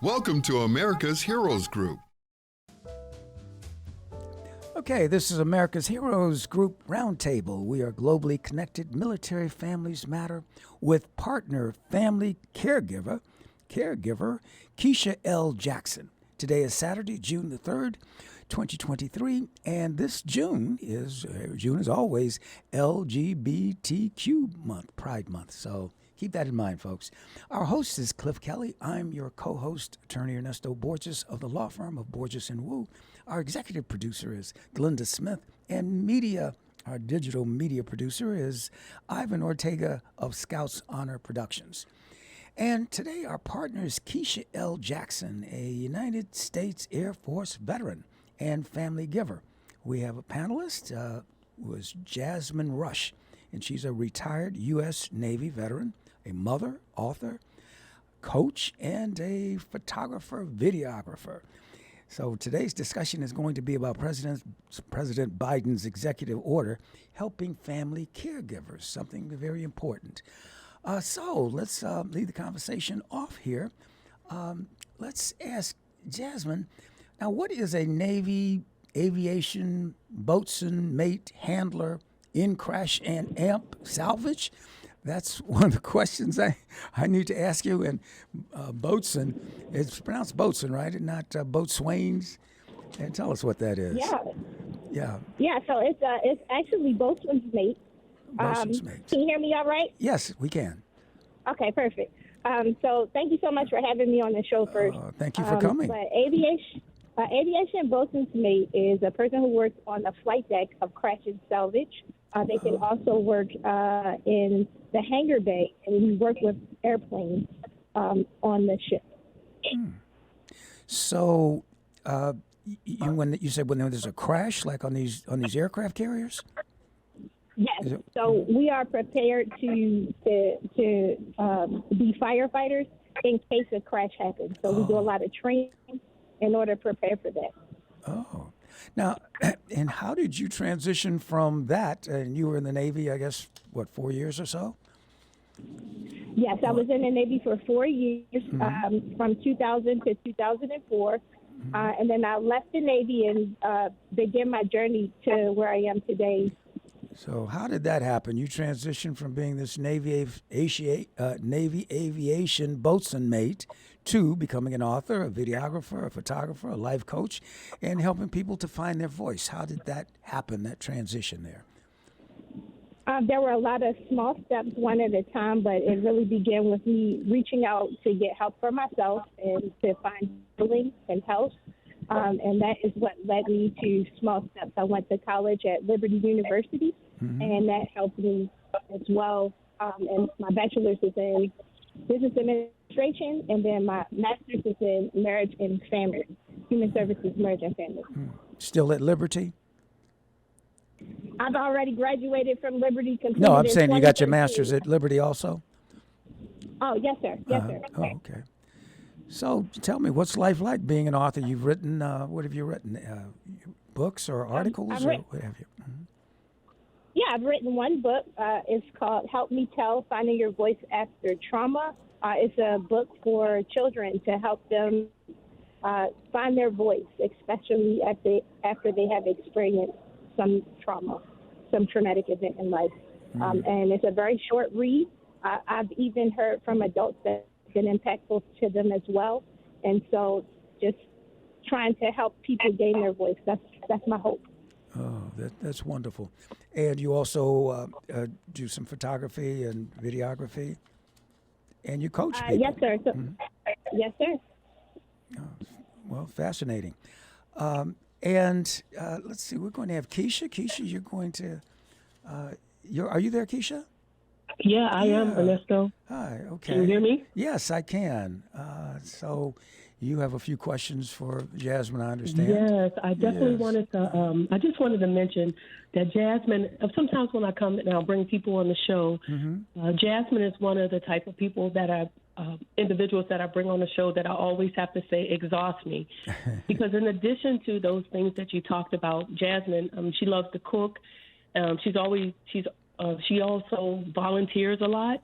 Welcome to America's Heroes Group. Okay, this is America's Heroes Group Roundtable. We are globally connected. Military families matter with partner family caregiver Keisha L. Jackson. Today is Saturday, June the 3rd, 2023, and this June is always LGBTQ month, Pride Month. So keep that in mind, folks. Our host is Cliff Kelley. I'm your co-host, attorney Ernesto Borges of the law firm of Borges & Wu. Our executive producer is Glenda Smith, and our digital media producer is Ivan Ortega of Scouts Honor Productions. And today our partner is Keisha L. Jackson, a United States Air Force veteran and family giver. We have a panelist, was Jasmine Rush, and she's a retired U.S. Navy veteran, a mother, author, coach, and a photographer, videographer. So today's discussion is going to be about President Biden's executive order helping family caregivers, something very important. So let's lead the conversation off here. Let's ask Jasmine, now what is a Navy aviation boatswain, mate, handler, in-crash and amp salvage? That's one of the questions I need to ask you. And boatswain, it's pronounced boatswain, right? And not boatswains. And tell us what that is. Yeah. So it's actually boatswain's mate. Boatswain's mate. Can you hear me all right? Yes, we can. Okay, perfect. So thank you so much for having me on the show first. Thank you for coming. But aviation boatswain's mate is a person who works on the flight deck of crash and salvage. They can also work in the hangar bay, and we work with airplanes on the ship. So, when you said when there's a crash, like on these aircraft carriers? Yes. So we are prepared to be firefighters in case a crash happens. So we do a lot of training in order to prepare for that. Oh. Now, and how did you transition from that? And you were in the Navy, I guess, 4 years or so? Yes, I was in the Navy for 4 years, from 2000 to 2004. And then I left the Navy and began my journey to where I am today. So how did that happen? You transitioned from being this Navy aviation boatswain mate to becoming an author, a videographer, a photographer, a life coach, and helping people to find their voice. How did that happen, that transition there? There were a lot of small steps, one at a time, but it really began with me reaching out to get help for myself and to find healing and health. And that is what led me to small steps. I went to college at Liberty University, and that helped me as well. And my bachelor's is in business administration, and then my master's is in marriage and family, human services, marriage and family. Still at Liberty? I've already graduated from Liberty. No, I'm saying you got your master's at Liberty also? Oh, yes, sir. Yes, sir. Oh, okay. So tell me, what's life like being an author? You've written, what have you written? Books or articles or what have you? Yeah, I've written one book. It's called Help Me Tell, Finding Your Voice After Trauma. It's a book for children to help them find their voice, especially after they have experienced some trauma, some traumatic event in life. And it's a very short read. I've even heard from adults that been impactful to them as well. And so just trying to help people gain their voice. That's my hope. Oh, that's wonderful. And you also do some photography and videography, and you coach people. Yes, sir. So, yes, sir. Oh, well, fascinating. And let's see, we're going to have Keisha. Keisha, you're going to, are you there, Keisha? Yeah, I am, Ernesto. Hi, okay. Can you hear me? Yes, I can. So you have a few questions for Jasmine, I understand. Yes, I definitely wanted to, I just wanted to mention that Jasmine, sometimes when I come and I'll bring people on the show, Jasmine is one of the type of people that individuals that I bring on the show that I always have to say exhaust me. Because in addition to those things that you talked about, Jasmine, she loves to cook. She's She also volunteers a lot,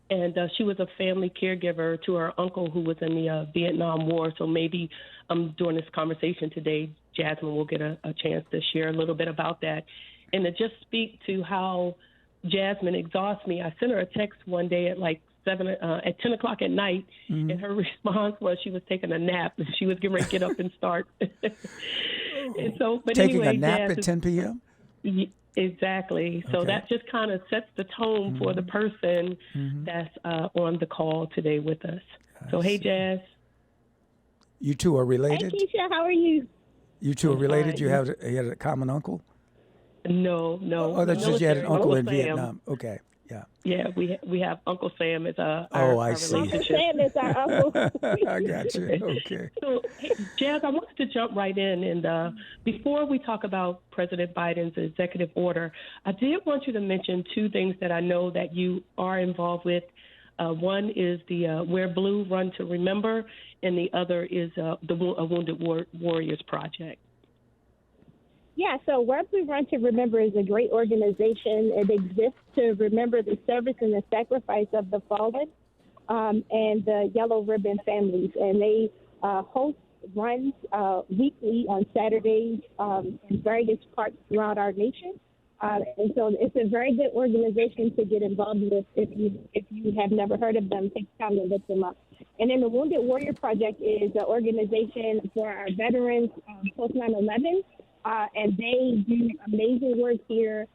and she was a family caregiver to her uncle who was in the Vietnam War. So maybe during this conversation today, Jasmine will get a chance to share a little bit about that. And to just speak to how Jasmine exhausts me, I sent her a text one day at like 10 o'clock at night, and her response was she was taking a nap and she was getting ready to get up and start. And so, but Taking anyway, a nap Jazz, at 10 p.m.? Exactly. So that just kind of sets the tone for the person that's on the call today with us. So, hey, Jazz. You two are related? Hey, Keisha, how are you? You two are related? fine. You had a common uncle? No. Oh, that's just you had an Military. uncle in Sam. Vietnam. Okay, yeah. Yeah, we have Uncle Sam as our I see. Uncle relationship. Sam is our uncle. I got you. Okay. So, hey, Jazz, I wanted to jump right in. And before we talk about President Biden's executive order, I did want you to mention two things that I know that you are involved with. One is the Wear Blue Run to Remember, and the other is a Wounded Warriors Project. Yeah, so Wear Blue Run to Remember is a great organization. It exists to remember the service and the sacrifice of the fallen and the Yellow Ribbon families. And they host runs weekly on Saturdays in various parts throughout our nation. And so it's a very good organization to get involved with. If you have never heard of them, take time to look them up. And then the Wounded Warrior Project is an organization for our veterans post 9/11. And they do amazing work here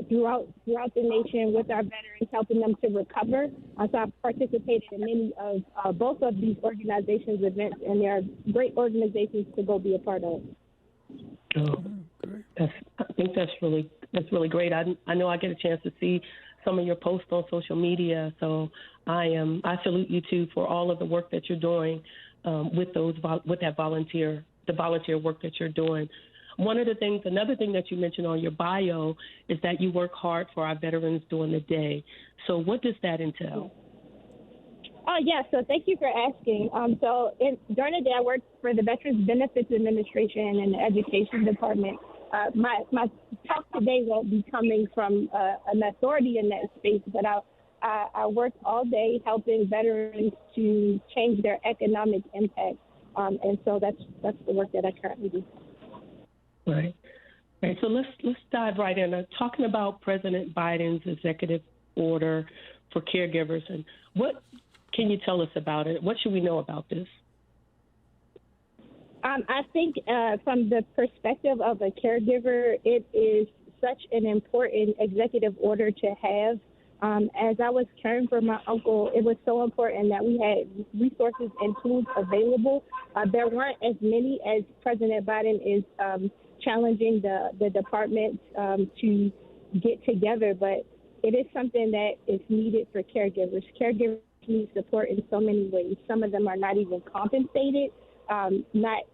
throughout the nation with our veterans, helping them to recover. So I've participated in many of both of these organizations' events, and they are great organizations to go be a part of. Oh, I think that's really great. I know I get a chance to see some of your posts on social media, so I salute you too for all of the work that you're doing with that volunteer work that you're doing. Another thing that you mentioned on your bio is that you work hard for our veterans during the day. So what does that entail? Yeah, so thank you for asking. During the day, I work for the Veterans Benefits Administration and the Education Department. My talk today won't be coming from an authority in that space, but I work all day helping veterans to change their economic impact. And so that's the work that I currently do. Right. So let's dive right in. Talking about President Biden's executive order for caregivers, and what can you tell us about it? What should we know about this? I think from the perspective of a caregiver, it is such an important executive order to have. As I was caring for my uncle, it was so important that we had resources and tools available. There weren't as many as President Biden is challenging the department to get together, but it is something that is needed for caregivers. Caregivers need support in so many ways. Some of them are not even compensated, not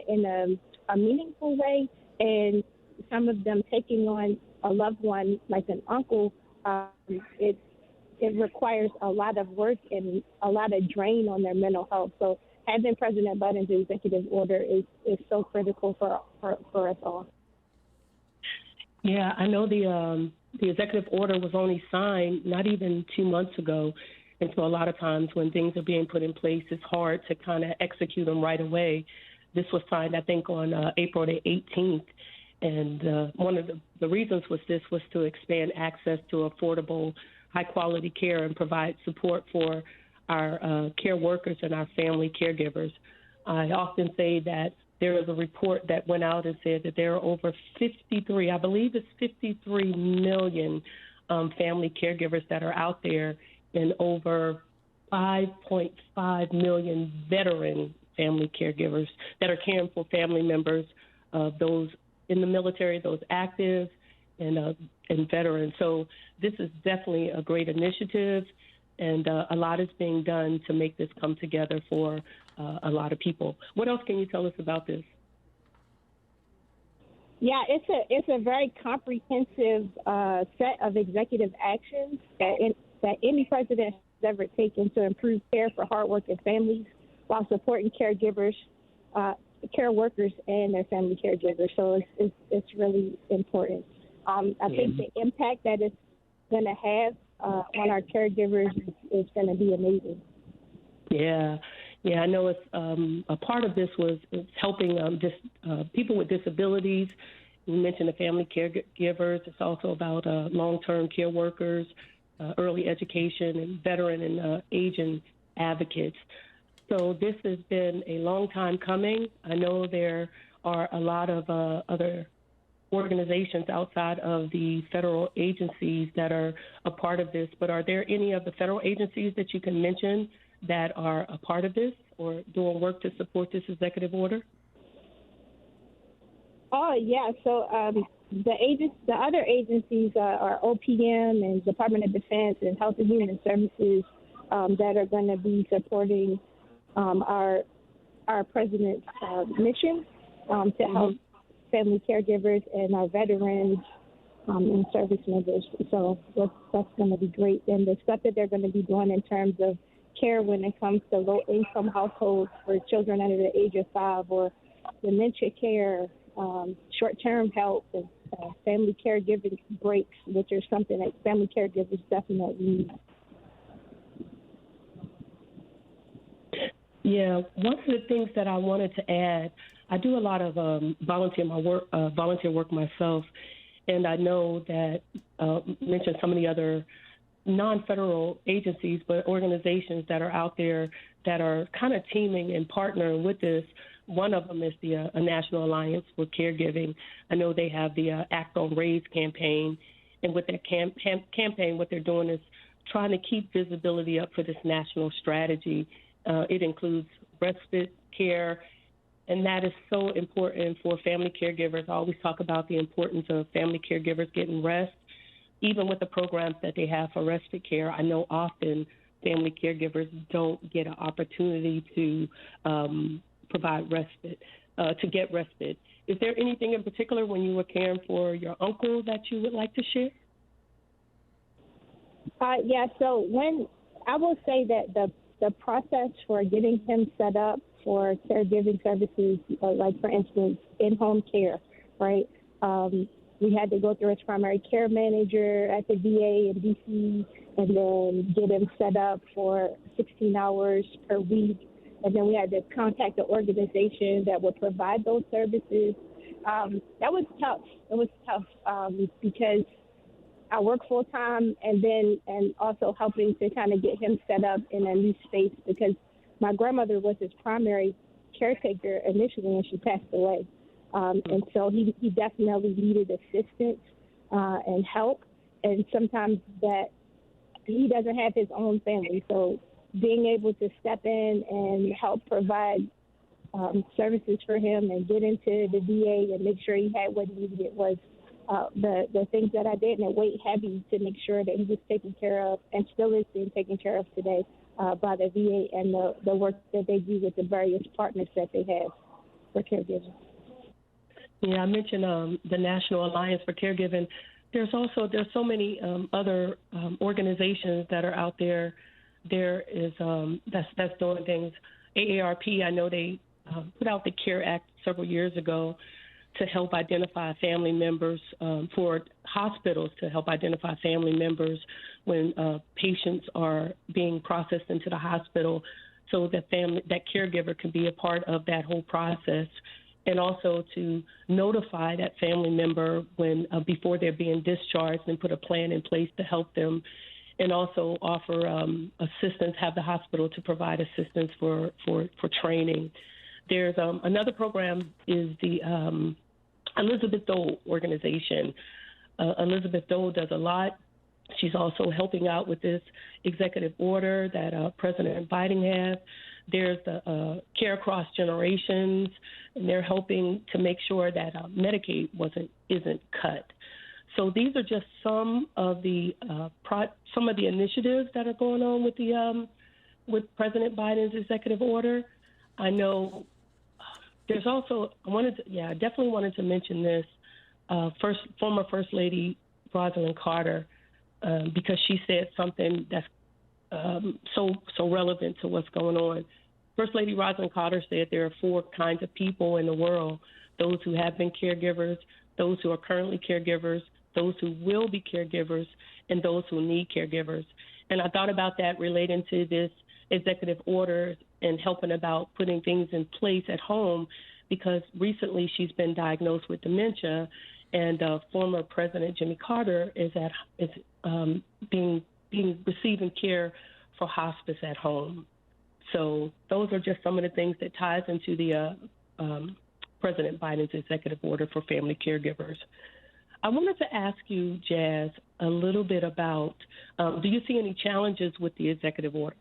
in a meaningful way, and some of them taking on a loved one like an uncle, it requires a lot of work and a lot of drain on their mental health. So having President Biden's executive order is so critical for us all. Yeah, I know the executive order was only signed not even 2 months ago. And so a lot of times when things are being put in place, it's hard to kind of execute them right away. This was signed, I think, on April the 18th. And one of the reasons was to expand access to affordable, high-quality care and provide support for our care workers and our family caregivers. I often say that there is a report that went out and said that there are over 53, I believe it's 53 million family caregivers that are out there, and over 5.5 million veteran family caregivers that are caring for family members of those in the military, those active, and veterans. So this is definitely a great initiative, and a lot is being done to make this come together for a lot of people. What else can you tell us about this? Yeah, it's a very comprehensive set of executive actions that any president has ever taken to improve care for hardworking families while supporting caregivers, care workers, and their family caregivers. So it's really important. I think the impact that it's going to have on our caregivers is going to be amazing. Yeah, I know it's a part of this was helping people with disabilities. You mentioned the family caregivers. It's also about long-term care workers, early education, and veteran and aging advocates. So this has been a long time coming. I know there are a lot of other organizations outside of the federal agencies that are a part of this, but are there any of the federal agencies that you can mention that are a part of this or doing work to support this executive order? Oh, yeah. So the other agencies are OPM and Department of Defense and Health and Human Services that are going to be supporting our president's mission to help family caregivers and our veterans and service members. So that's going to be great. And the stuff that they're going to be doing in terms of care when it comes to low-income households for children under the age of 5, or dementia care, short-term help, and family caregiving breaks, which are something that family caregivers definitely need. Yeah, one of the things that I wanted to add, I do a lot of volunteer work myself, and I know that mentioned some of the other non-federal agencies, but organizations that are out there that are kind of teaming and partnering with this. One of them is the National Alliance for Caregiving. I know they have the Act on Raise campaign, and with that campaign, what they're doing is trying to keep visibility up for this national strategy. It includes respite care, and that is so important for family caregivers. I always talk about the importance of family caregivers getting rest. Even with the programs that they have for respite care, I know often family caregivers don't get an opportunity to provide respite, to get respite. Is there anything in particular when you were caring for your uncle that you would like to share? Yeah, so I will say that the process for getting him set up for caregiving services, like, for instance, in-home care, right? We had to go through his primary care manager at the VA in D.C. and then get him set up for 16 hours per week. And then we had to contact the organization that would provide those services. That was tough. It was tough because I work full time and also helping to kind of get him set up in a new space, because my grandmother was his primary caretaker initially and she passed away. And so he definitely needed assistance and help. And sometimes that he doesn't have his own family. So being able to step in and help provide services for him and get into the VA and make sure he had what he needed was the things that I did, and it weighed heavy to make sure that he was taken care of and still is being taken care of today by the VA and the work that they do with the various partners that they have for caregiving. Yeah, I mentioned the National Alliance for Caregiving. There's so many other organizations that are out there. There is that's doing things. AARP, I know they put out the CARE Act several years ago to help identify family members for hospitals, to help identify family members when patients are being processed into the hospital, so that caregiver can be a part of that whole process, and also to notify that family member when before they're being discharged and put a plan in place to help them, and also offer assistance, have the hospital to provide assistance for training. There's another program is the Elizabeth Dole organization. Elizabeth Dole does a lot. She's also helping out with this executive order that President Biden has. There's the Care Across Generations, and they're helping to make sure that Medicaid isn't cut. So these are just some of the initiatives that are going on with President Biden's executive order. I know there's also I definitely wanted to mention this former First Lady Rosalind Carter, because she said something that's so relevant to what's going on. First Lady Rosalind Carter said there are 4 kinds of people in the world: those who have been caregivers, those who are currently caregivers, those who will be caregivers, and those who need caregivers. And I thought about that relating to this executive order and helping about putting things in place at home, because recently she's been diagnosed with dementia, and former President Jimmy Carter is receiving care for hospice at home. So those are just some of the things that ties into the President Biden's executive order for family caregivers. I wanted to ask you, Jazz, a little bit about, do you see any challenges with the executive order?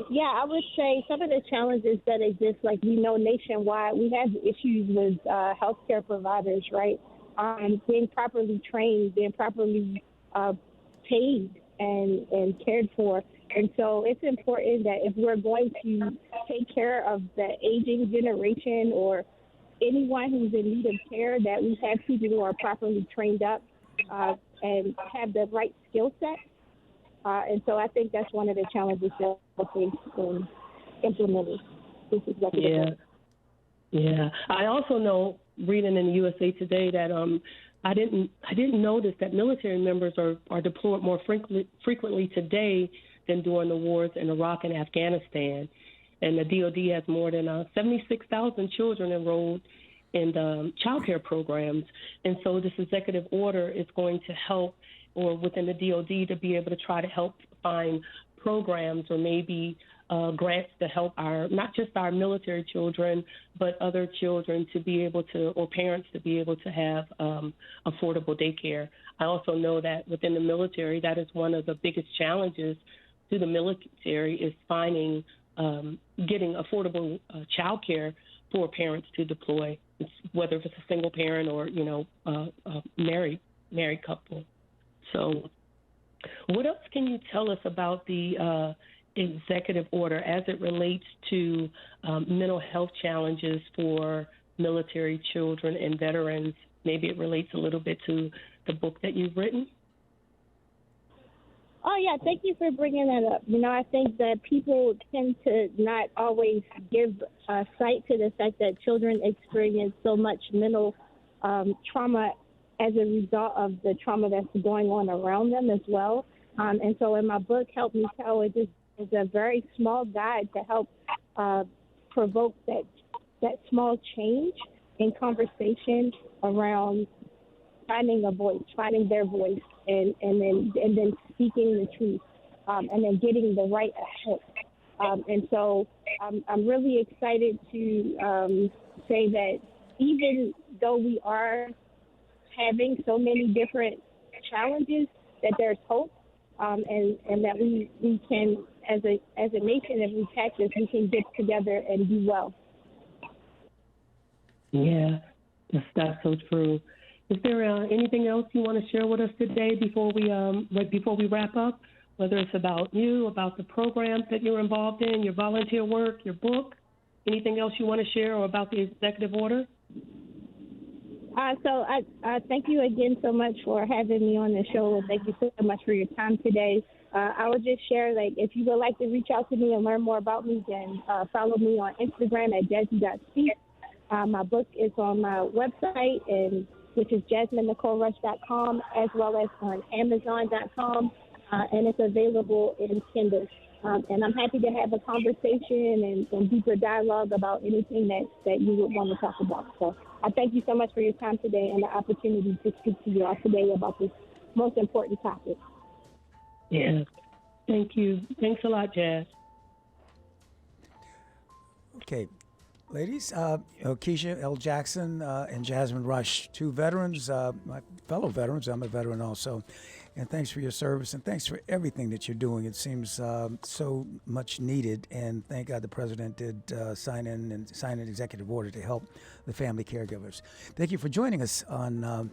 Yeah, I would say some of the challenges that exist, like we know nationwide, we have issues with healthcare providers, right? Being properly trained, being properly paid and cared for. And so it's important that if we're going to take care of the aging generation or anyone who's in need of care, that we have people who are properly trained up and have the right skill set. And so I think that's one of the challenges that we're facing in implementing this executive order. Yeah. I also know, reading in the USA Today, that I didn't notice that military members are deployed more frequently today than during the wars in Iraq and Afghanistan. And the DOD has more than 76,000 children enrolled in the child care programs. And so this executive order is going to help, or within the DOD, to be able to try to help find programs or maybe grants to help not just our military children, but other children to be able to, or parents to be able to have affordable daycare. I also know that within the military, that is one of the biggest challenges to the military, is finding, getting affordable child care for parents to deploy, whether it's a single parent or, a married couple. So what else can you tell us about the executive order as it relates to mental health challenges for military children and veterans? Maybe it relates a little bit to the book that you've written. Oh, yeah, thank you for bringing that up. I think that people tend to not always give sight to the fact that children experience so much mental trauma as a result of the trauma that's going on around them as well. And so in my book, Help Me Tell, it is a very small guide to help provoke that small change in conversation around finding a voice, finding their voice, and then speaking the truth, and then getting the right help. And so I'm really excited to say that even though we are having so many different challenges, that there's hope, and that we can, as a nation, if we catch this, we can get together and do well. Yeah, that's so true. Is there anything else you want to share with us today before we wrap up? Whether it's about you, about the programs that you're involved in, your volunteer work, your book, anything else you want to share, or about the executive order? So I thank you again so much for having me on the show. Thank you so much for your time today. I would just share, if you would like to reach out to me and learn more about me, then follow me on Instagram at jasmine.speak. My book is on my website, which is jasminenicolerush.com, as well as on amazon.com, and it's available in Kindle. And I'm happy to have a conversation and deeper dialogue about anything that you would want to talk about. So I thank you so much for your time today and the opportunity to speak to you all today about this most important topic. Yeah, thank you. Thanks a lot, Jazz. Okay. Ladies, Keisha L. Jackson and Jasmine Rush, two veterans, my fellow veterans. I'm a veteran also. And thanks for your service, and thanks for everything that you're doing. It seems so much needed, and thank God the president did sign an executive order to help the family caregivers. Thank you for joining us on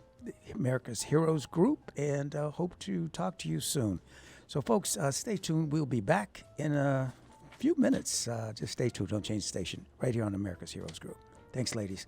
America's Heroes Group, and hope to talk to you soon. So, folks, stay tuned. We'll be back in a few minutes. Just stay tuned. Don't change the station. Right here on America's Heroes Group. Thanks, ladies.